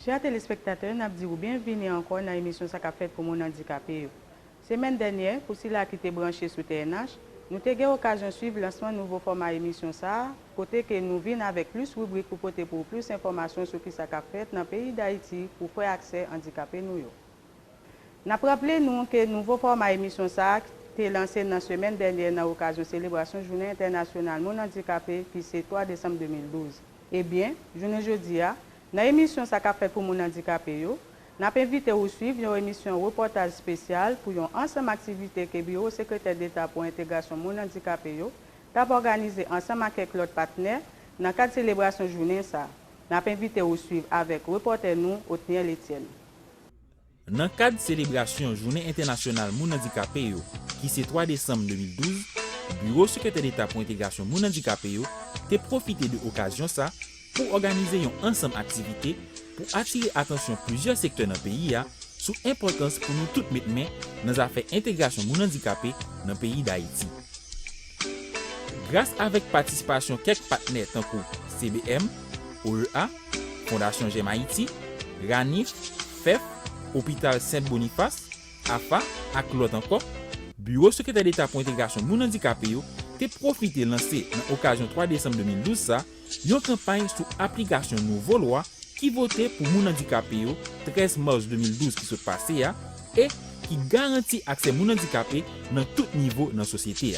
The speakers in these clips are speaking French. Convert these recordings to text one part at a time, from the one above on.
Chers téléspectateurs, nous avons dit bienvenue encore dans l'émission Ça qu'a fait pour mon handicapé. Semaine dernière, pour ceux qui étaient branchés sur TNH, nous avons eu l'occasion de suivre le lancement de nouveau format émission ça, côté que nous venons avec plus de rubriques pour porter pour plus d'informations sur ce qui s'est fait dans le pays d'Haïti pour faire accès aux handicapés. Nous avons rappelé que le nouveau format émission ça a été lancé la semaine dernière dans l'occasion de la célébration de la Journée internationale mon handicapé qui c'est 3 décembre 2012. Eh bien, journée jeudi, dans l'émission Ça qu'a fait pour mon handicapé, nous avons invité à suivre une émission reportage spécial pour une ensemble activité que le bureau secrétaire d'État pour l'intégration mon handicapé a organisé ensemble avec l'autre partenaire dans le cadre de la célébration de la journée. Nous avons invité à suivre avec reporter nous, Otniel Etienne. Dans le cadre de la célébration Journée internationale Moun Handicapé qui c'est 3 décembre 2012, le bureau secrétaire d'État pour l'intégration Moun Handicapé a profité de l'occasion pour organiser une ensemble activité pour attirer l'attention de plusieurs secteurs dans le pays sur l'importance pour nous tous mettre main dans les affaires d'intégration Moun Handicapé dans le pays d'Haïti. Grâce avec participation de quelques partenaires tant que CBM, OEA, Fondation GEM Haïti, RANIF, FEF, Hôpital Saint-Boniface, AFA et l'autre encore, Bureau secrétaire d'État pour l'intégration Moun Handicapé a profité de lancer dans l'occasion 3 décembre 2012 une campagne sur l'application de nouvelles lois qui votait pour Moun Handicapé 13 mars 2012 qui se passait et qui garantit accès Moun Handicapé dans tout niveau dans la société.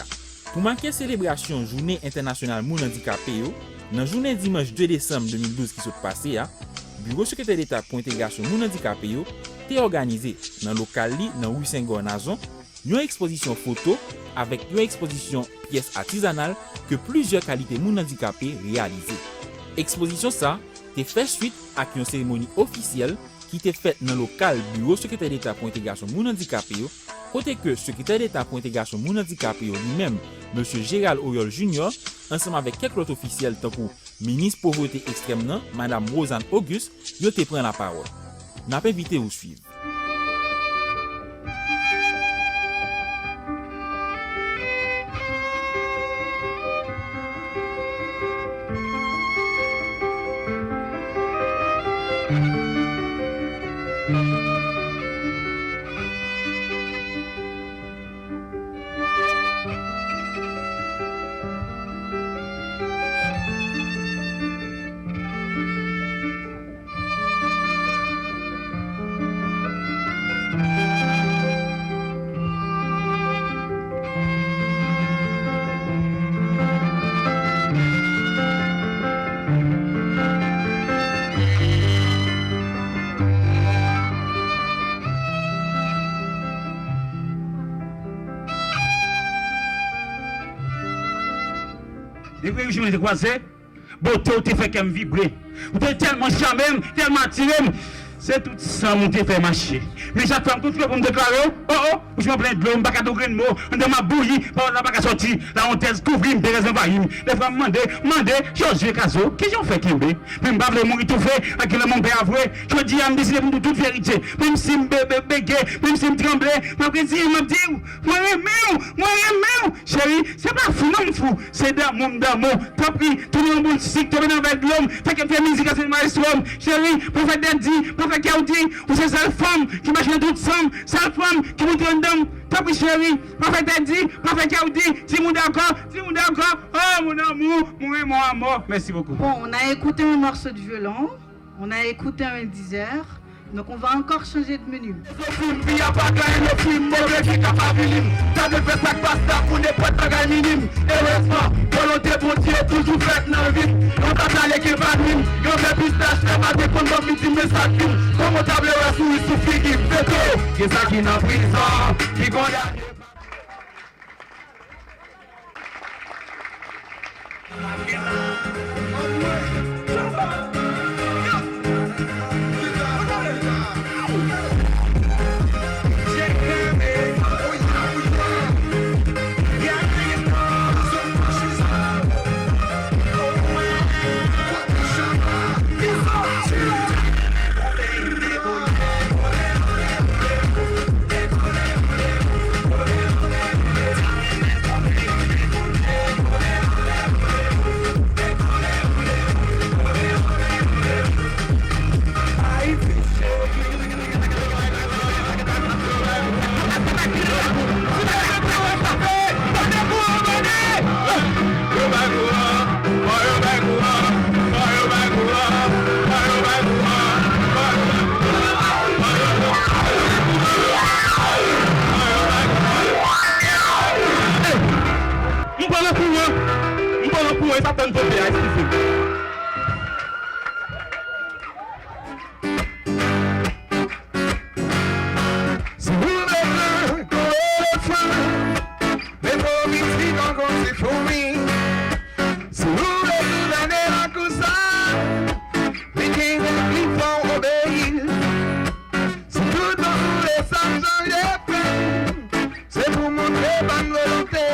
Pour marquer la célébration Journée internationale Moun Handicapé, dans la journée dimanche 2 décembre 2012 qui se passait, Bureau secrétaire d'État pour l'intégration Moun Handicapé a organisé dans le local dans rue Saint-Gornazon une exposition photo avec une exposition pièces artisanales que plusieurs qualités Moun Handicapé réalisées. Exposition ça a fait suite à une cérémonie officielle qui était faite dans le local Bureau secrétaire d'État pour l'intégration Moun Handicapé, côté que secrétaire d'État pour l'intégration Moun Handicapé lui-même, M. Gérald Oriol Jr., ensemble avec quelques autres officiels tant que ministre pauvreté extrême, Mme Rosanne Auguste, ils ont pris la parole. Nous avons invité à suivre. Depuis que je me suis croisé, beauté te fait qu'elle me vibrer. Vous êtes tellement charmé, tellement attiré. C'est tout ça mon te fait marcher. Mais chaque femme, tout ce que vous me déclarez, je me plains de l'homme, pas qu'à degré de mots, dans ma bouillie, pas qu'à sortir, la honte couvrir, des raisins vaillines. Les femmes demandent, changer caso, qu'est-ce qu'on fait Kimbe? Même pas le mourir tout fait, à qui le monde peut avouer. Je dis, je me décide pour toute vérité. Même si je bégaye, même si je tremble, je me dis, moi, chérie, c'est pas fou, non, fou. C'est d'amour. T'as pris, tout le monde, si tu es avec l'homme, fait qu'elle fait musique à ce maestro. Chérie, pour faire Dandy, pour faire Kaudi, ou c'est cette femme qui m'a toute somme, cette femme qui vous donne d'homme. T'as pris, chérie, pour faire Dandy, pour faire Kaudi, si vous d'accord, oh mon amour, mon amour. Merci beaucoup. Bon, on a écouté un morceau de violon, on a écouté un 10 heures. Donc on va encore changer de menu. Il n'y a pas de film mauvais qui est capable de venir. Ça ne fait pas que ça pour ne pas de minime. Heureusement, volonté pour Dieu toujours faite dans le vide. On t'a allé qui va de mine. On fait pistache, ça va dépendre de victime de sa film. Comme on table la souris sous figure. C'est tout. Qui ça qui est en prison, qui condamne. J'attends ton père, excusez-moi. Si vous voulez qu'on le feu, mais faut vite encore c'est fourmi. Si vous voulez tout l'année à cause ça, les kings qui font obéir. Si tout le monde les argent les fait, c'est pour montrer bonne volonté.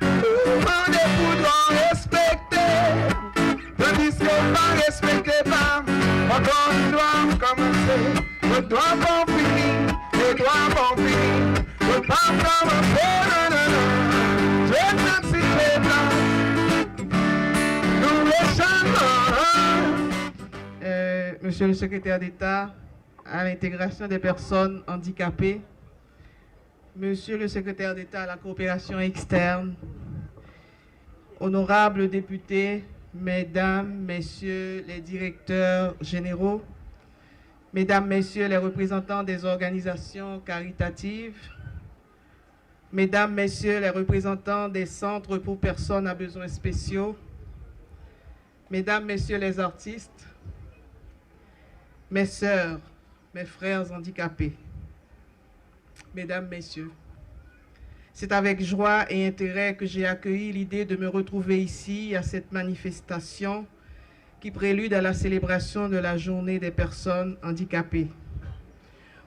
Demandez pour doit respecter, tandis que pas respecter pas, encore une doit commencer, le doigt bon fini, le doigt bon fini, le pas commencer, non, je ne sais pas, nous les chantons. Monsieur le secrétaire d'État à l'intégration des personnes handicapées, Monsieur le secrétaire d'État à la coopération externe, honorables députés, Mesdames, Messieurs les directeurs généraux, Mesdames, Messieurs les représentants des organisations caritatives, Mesdames, Messieurs les représentants des centres pour personnes à besoins spéciaux, Mesdames, Messieurs les artistes, mes sœurs, mes frères handicapés, Mesdames, Messieurs, c'est avec joie et intérêt que j'ai accueilli l'idée de me retrouver ici à cette manifestation qui prélude à la célébration de la Journée des personnes handicapées.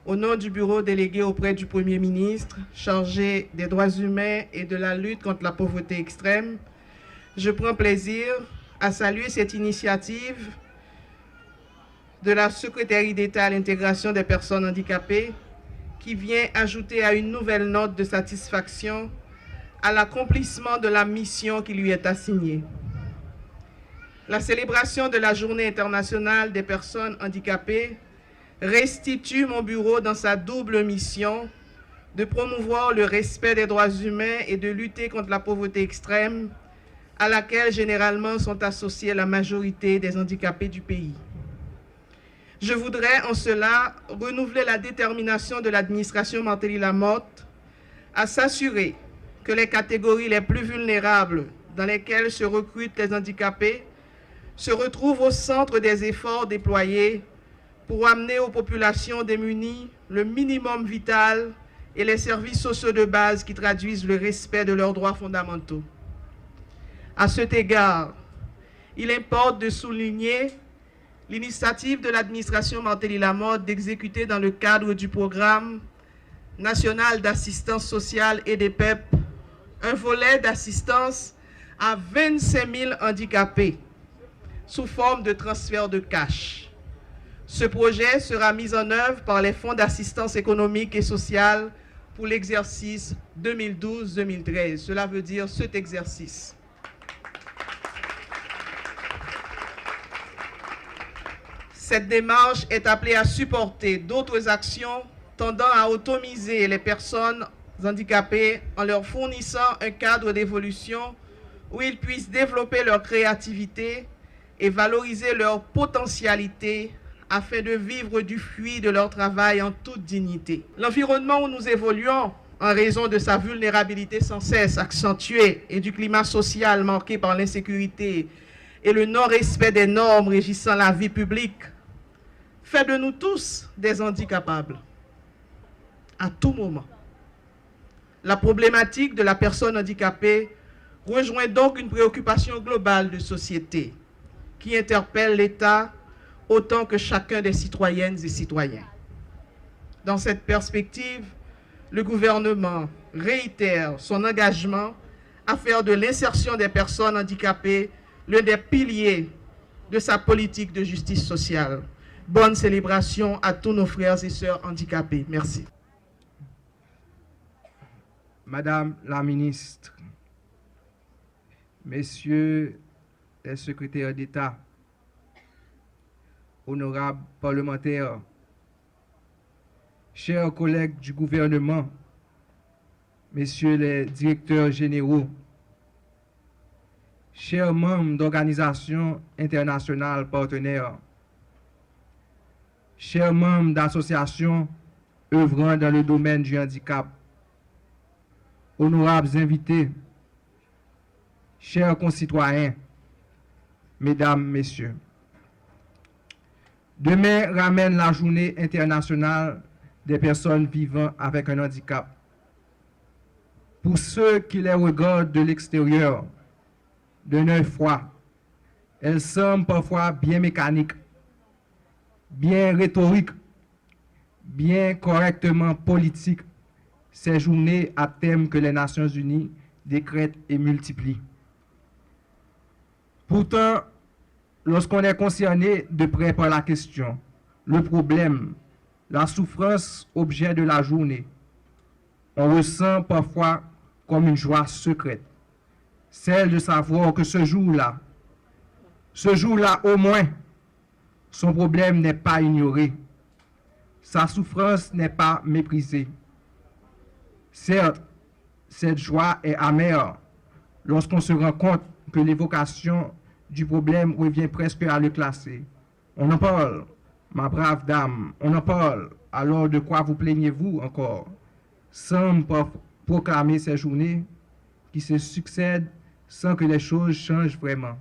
Au nom du bureau délégué auprès du Premier ministre, chargé des droits humains et de la lutte contre la pauvreté extrême, je prends plaisir à saluer cette initiative de la Secrétaire d'État à l'intégration des personnes handicapées qui vient ajouter à une nouvelle note de satisfaction à l'accomplissement de la mission qui lui est assignée. La célébration de la Journée internationale des personnes handicapées restitue mon bureau dans sa double mission de promouvoir le respect des droits humains et de lutter contre la pauvreté extrême à laquelle généralement sont associés la majorité des handicapés du pays. Je voudrais en cela renouveler la détermination de l'administration Martelly-Lamotte à s'assurer que les catégories les plus vulnérables dans lesquelles se recrutent les handicapés se retrouvent au centre des efforts déployés pour amener aux populations démunies le minimum vital et les services sociaux de base qui traduisent le respect de leurs droits fondamentaux. À cet égard, il importe de souligner l'initiative de l'administration Martelly-Lamotte d'exécuter dans le cadre du programme national d'assistance sociale et des PEP un volet d'assistance à 25 000 handicapés sous forme de transfert de cash. Ce projet sera mis en œuvre par les fonds d'assistance économique et sociale pour l'exercice 2012-2013. Cela veut dire cet exercice. Cette démarche est appelée à supporter d'autres actions tendant à autonomiser les personnes handicapées en leur fournissant un cadre d'évolution où ils puissent développer leur créativité et valoriser leur potentialité afin de vivre du fruit de leur travail en toute dignité. L'environnement où nous évoluons, en raison de sa vulnérabilité sans cesse accentuée et du climat social marqué par l'insécurité et le non-respect des normes régissant la vie publique, fait de nous tous des handicapables, à tout moment. La problématique de la personne handicapée rejoint donc une préoccupation globale de société qui interpelle l'État autant que chacun des citoyennes et citoyens. Dans cette perspective, le gouvernement réitère son engagement à faire de l'insertion des personnes handicapées l'un des piliers de sa politique de justice sociale. Bonne célébration à tous nos frères et sœurs handicapés. Merci. Madame la ministre, Messieurs les secrétaires d'État, honorables parlementaires, chers collègues du gouvernement, Messieurs les directeurs généraux, chers membres d'organisations internationales partenaires, chers membres d'associations œuvrant dans le domaine du handicap, honorables invités, chers concitoyens, mesdames, messieurs, demain ramène la journée internationale des personnes vivant avec un handicap. Pour ceux qui les regardent de l'extérieur, d'un œil froid, elles semblent parfois bien mécaniques, bien rhétoriques, bien correctement politiques, ces journées à thème que les Nations Unies décrètent et multiplient. Pourtant, lorsqu'on est concerné de près par la question, le problème, la souffrance objet de la journée, on ressent parfois comme une joie secrète, celle de savoir que ce jour-là au moins, son problème n'est pas ignoré, sa souffrance n'est pas méprisée. Certes, cette joie est amère lorsqu'on se rend compte que l'évocation du problème revient presque à le classer. On en parle, ma brave dame, on en parle, alors de quoi vous plaignez-vous encore? Semble proclamer ces journées qui se succèdent sans que les choses changent vraiment.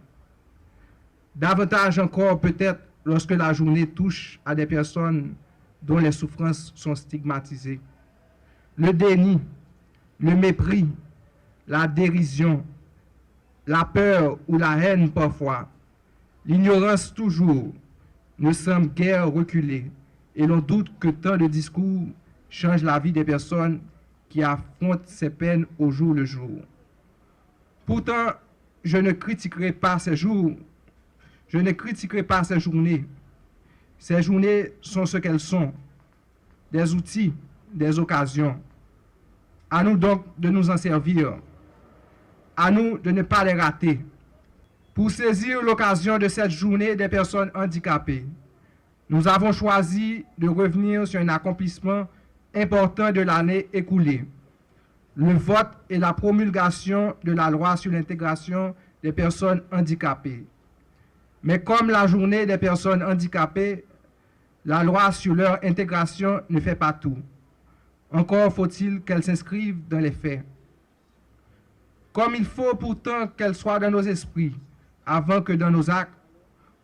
Davantage encore peut-être lorsque la journée touche à des personnes dont les souffrances sont stigmatisées. Le déni, le mépris, la dérision, la peur ou la haine parfois, l'ignorance toujours, ne semble guère reculer et l'on doute que tant de discours changent la vie des personnes qui affrontent ces peines au jour le jour. Pourtant, je ne critiquerai pas ces jours, je ne critiquerai pas ces journées. Ces journées sont ce qu'elles sont, des outils, des occasions. À nous donc de nous en servir, à nous de ne pas les rater. Pour saisir l'occasion de cette journée des personnes handicapées, nous avons choisi de revenir sur un accomplissement important de l'année écoulée, le vote et la promulgation de la loi sur l'intégration des personnes handicapées. Mais comme la journée des personnes handicapées, la loi sur leur intégration ne fait pas tout. Encore faut-il qu'elle s'inscrive dans les faits. Comme il faut pourtant qu'elle soit dans nos esprits, avant que dans nos actes,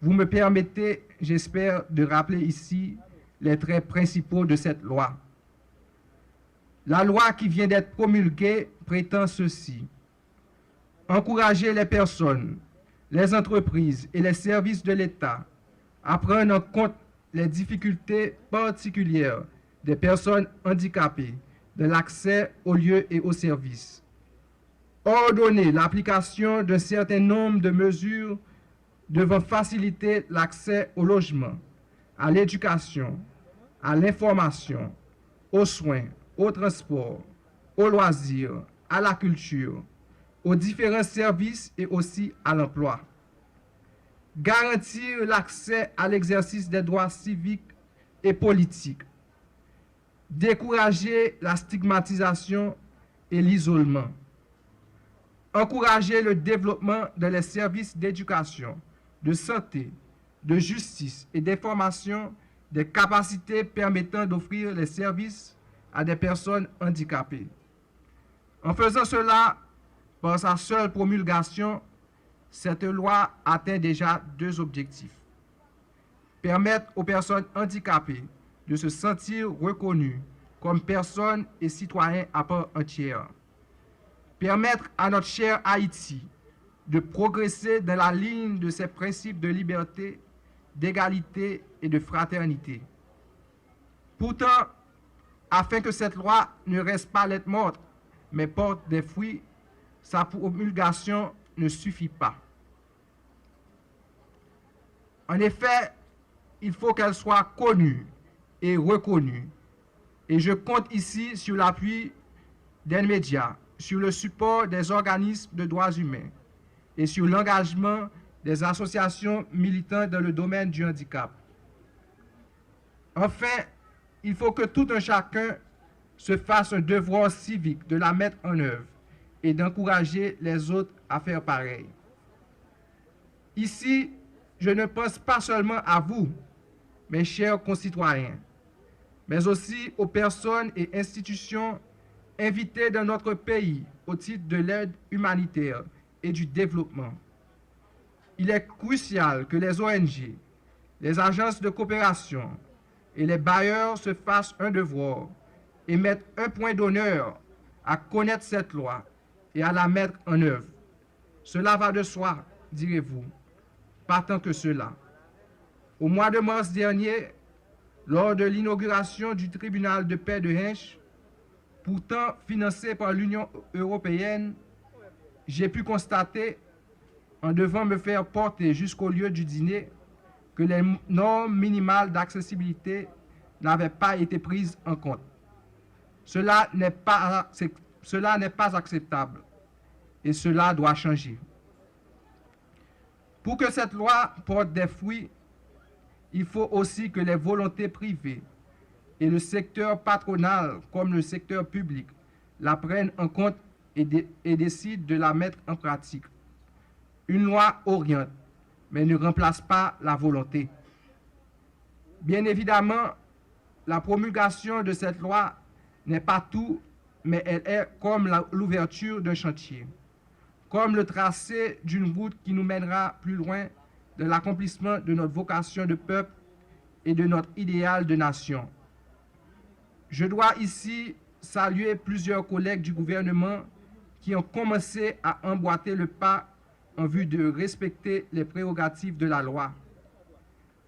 vous me permettez, j'espère, de rappeler ici les traits principaux de cette loi. La loi qui vient d'être promulguée prétend ceci: encourager les personnes, les entreprises et les services de l'État à prendre en compte les difficultés particulières des personnes handicapées de l'accès aux lieux et aux services. Ordonner l'application d'un certain nombre de mesures devant faciliter l'accès au logement, à l'éducation, à l'information, aux soins, au transport, aux loisirs, à la culture, aux différents services et aussi à l'emploi. Garantir l'accès à l'exercice des droits civiques et politiques. Décourager la stigmatisation et l'isolement. Encourager le développement des services d'éducation, de santé, de justice et d'information des capacités permettant d'offrir les services à des personnes handicapées. En faisant cela, par sa seule promulgation, cette loi atteint déjà deux objectifs. Permettre aux personnes handicapées de se sentir reconnues comme personnes et citoyens à part entière. Permettre à notre cher Haïti de progresser dans la ligne de ses principes de liberté, d'égalité et de fraternité. Pourtant, afin que cette loi ne reste pas lettre morte, mais porte des fruits, sa promulgation ne suffit pas. En effet, il faut qu'elle soit connue et reconnue. Et je compte ici sur l'appui des médias, sur le support des organismes de droits humains et sur l'engagement des associations militantes dans le domaine du handicap. Enfin, il faut que tout un chacun se fasse un devoir civique de la mettre en œuvre et d'encourager les autres à faire pareil. Ici, je ne pense pas seulement à vous, mes chers concitoyens, mais aussi aux personnes et institutions invitées dans notre pays au titre de l'aide humanitaire et du développement. Il est crucial que les ONG, les agences de coopération et les bailleurs se fassent un devoir et mettent un point d'honneur à connaître cette loi et à la mettre en œuvre. Cela va de soi, direz-vous, pas tant que cela. Au mois de mars dernier, lors de l'inauguration du tribunal de paix de Hinche, pourtant financé par l'Union européenne, j'ai pu constater, en devant me faire porter jusqu'au lieu du dîner, que les normes minimales d'accessibilité n'avaient pas été prises en compte. Cela n'est pas acceptable et cela doit changer. Pour que cette loi porte des fruits, il faut aussi que les volontés privées et le secteur patronal comme le secteur public la prennent en compte et décident de la mettre en pratique. Une loi oriente, mais ne remplace pas la volonté. Bien évidemment, la promulgation de cette loi n'est pas tout, mais elle est comme l'ouverture d'un chantier, comme le tracé d'une route qui nous mènera plus loin de l'accomplissement de notre vocation de peuple et de notre idéal de nation. Je dois ici saluer plusieurs collègues du gouvernement qui ont commencé à emboîter le pas en vue de respecter les prérogatives de la loi.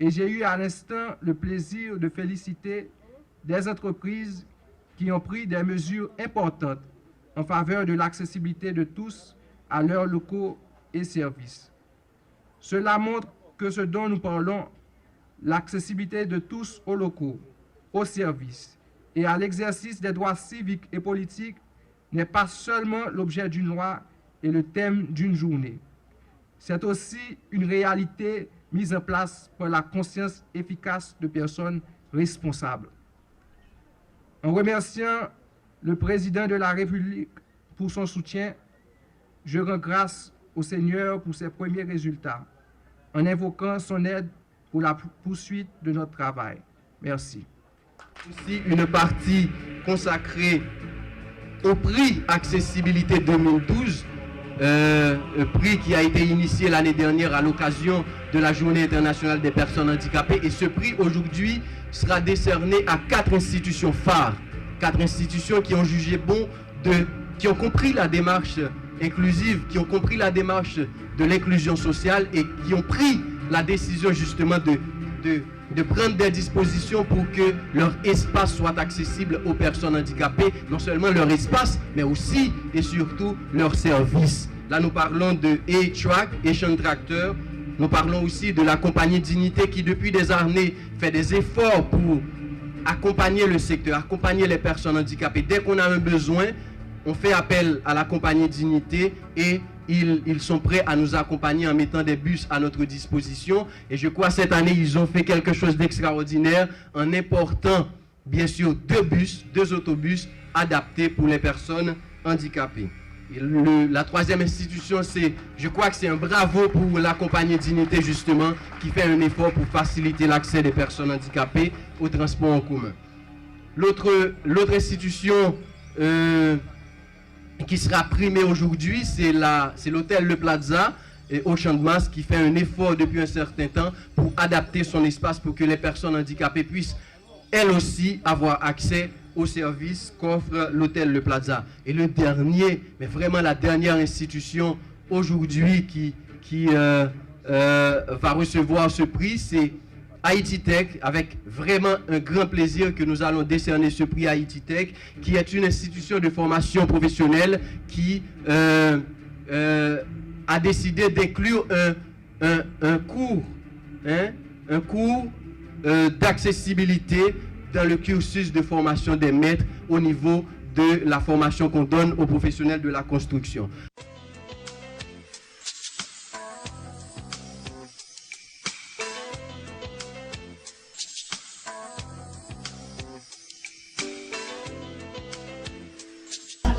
Et j'ai eu à l'instant le plaisir de féliciter des entreprises qui ont pris des mesures importantes en faveur de l'accessibilité de tous à leurs locaux et services. Cela montre que ce dont nous parlons, l'accessibilité de tous aux locaux, aux services et à l'exercice des droits civiques et politiques n'est pas seulement l'objet d'une loi et le thème d'une journée. C'est aussi une réalité mise en place par la conscience efficace de personnes responsables. En remerciant le président de la République pour son soutien, je rends grâce au Seigneur pour ses premiers résultats, en invoquant son aide pour la poursuite de notre travail. Merci. Aussi une partie consacrée au prix Accessibilité 2012, prix qui a été initié l'année dernière à l'occasion de la Journée internationale des personnes handicapées. Et ce prix aujourd'hui sera décerné à 4 institutions phares, 4 institutions qui ont jugé bon, qui ont compris la démarche inclusive, qui ont compris la démarche de l'inclusion sociale et qui ont pris la décision justement de prendre des dispositions pour que leur espace soit accessible aux personnes handicapées, non seulement leur espace, mais aussi et surtout leurs services. Là, nous parlons de A-Track, Asian Tractor. Nous parlons aussi de la compagnie Dignité qui, depuis des années, fait des efforts pour accompagner le secteur, accompagner les personnes handicapées. Dès qu'on a un besoin, on fait appel à la compagnie Dignité et ils sont prêts à nous accompagner en mettant des bus à notre disposition. Et je crois cette année, ils ont fait quelque chose d'extraordinaire en important, bien sûr, 2 autobus adaptés pour les personnes handicapées. Et la 3e institution, je crois que c'est un bravo pour la compagnie Dignité, justement, qui fait un effort pour faciliter l'accès des personnes handicapées au transport en commun. L'autre institution qui sera primée aujourd'hui, c'est l'hôtel Le Plaza au Champ de Mars qui fait un effort depuis un certain temps pour adapter son espace pour que les personnes handicapées puissent elles aussi avoir accès aux services qu'offre l'hôtel Le Plaza. Et le dernier, mais vraiment la dernière institution aujourd'hui qui va recevoir ce prix, c'est Haïti Tech, avec vraiment un grand plaisir que nous allons décerner ce prix Haïti Tech, qui est une institution de formation professionnelle qui a décidé d'inclure un cours d'accessibilité dans le cursus de formation des maîtres au niveau de la formation qu'on donne aux professionnels de la construction.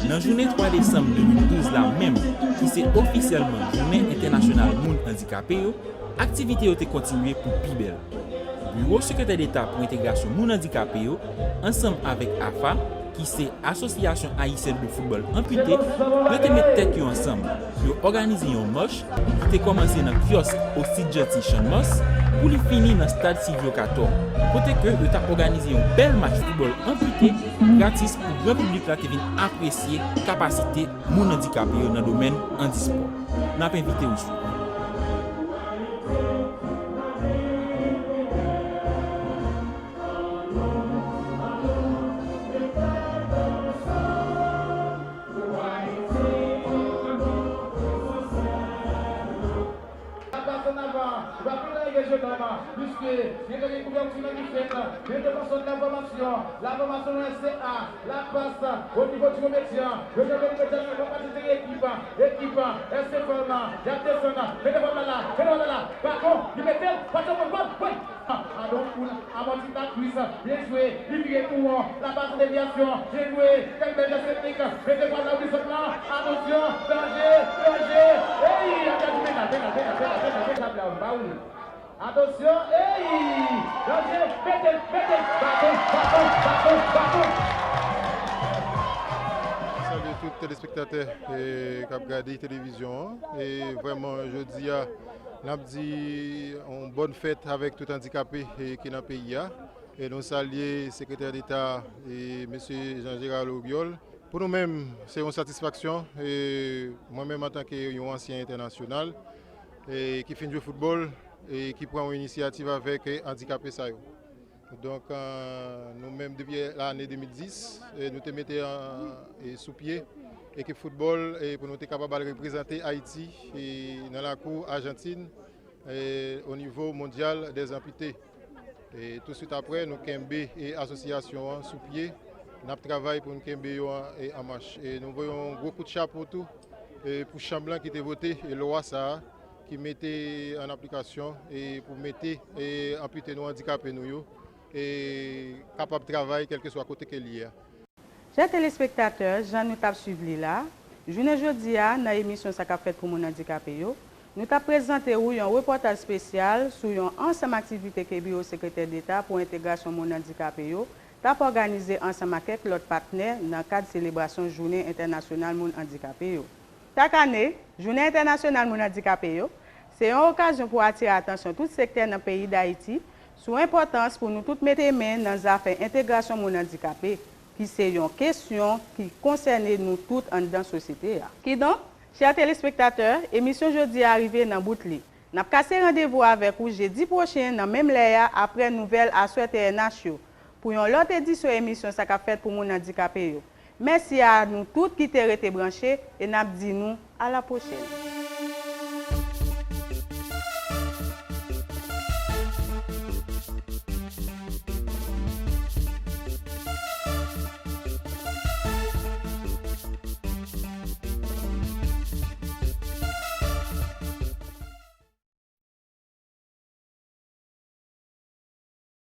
Dans la journée 3 décembre 2012, la même, qui c'est officiellement Journée internationale Moun handicapé, activité a été continuée pour Pibel. Bureau secrétaire d'État pour l'intégration Moun handicapé, ensemble avec AFA, qui c'est Association haïtienne de football amputé, yo te mettre tête yo ensemble. Yo organisé une marche qui te commencé dans kiosque au site Gentil Chanmos pour li fini dans stade Silvio Cator. Côté que yo t'a organisé un bel match football amputé gratis pour grand public là qui vient apprécier capacité moun handicapé dans le domaine handisport. N'a pas invité ou suivre. Puisque il y a des couvertures différentes, il y a des personnes d'information, la formation SCA, la passe au niveau du métier, le niveau de l'équipe, SC Forma, Jacques mettez-vous là, par contre, il mettez, pas de problème, oui. Alors, amorti ta cuisse, bien joué, libéré tout, la base de déviation, bien joué, quelle belle technique, mettez-vous là, oui, seulement, attention, danger, hey, attention, hey! Danger, mettez, bâton. Salut tous les téléspectateurs qui ont regardé la télévision. Et vraiment, je dis, on a dit une bonne fête avec tout handicapé qui est dans le pays. Et nous saluons le secrétaire d'État et M. Jean-Gérald Aubiol. Pour nous-mêmes, c'est une satisfaction. Moi-même, en tant qu'ancien international qui fait du football, et qui prend une initiative avec handicapés. Donc nous-mêmes depuis l'année 2010, nous te mettons sous pied l'équipe football et pour nous être capables de représenter Haïti dans la cour argentine au niveau mondial des amputés. Et tout de suite après, nous avons et association sous pied. Nous travaillons pour nous en marche. Et nous voyons un gros coup de chapeau tout pour Chamblanc qui était voté et loi ça qui mettait en application et pour mettre et amputer nos handicapés nous et capable de travailler quel que soit côté qu'il y a. Chers téléspectateurs, Jean nous t'a suivi là. Journée jeudi dans l'émission ça qu'a fait pour mon handicapé yo. Nous t'a présenté un reportage spécial sur une ensemble activité que le secrétaire d'État pour l'intégration mon handicapé yo t'a organisé ensemble avec l'autre partenaire dans le cadre de célébration Journée internationale mon handicapé yo. Chaque année, Journée internationale mon handicapé yo, c'est une occasion pour attirer l'attention de tout secteur dans le pays d'Haïti sur l'importance pour nous tous mettre les mains dans les affaires d'intégration mon handicapé, qui c'est une question qui concerne nous tous dans la société. Qui donc, chers téléspectateurs, l'émission jeudi est arrivée dans Boutli. Nous avons cassé rendez-vous avec vous jeudi prochain dans même l'air après nouvelle à souhaiter NHO pour une autre édition de l'émission ça qu'a fait pour mon handicapé. Merci à nous tous qui t'ont été branchés et nous disons à la prochaine.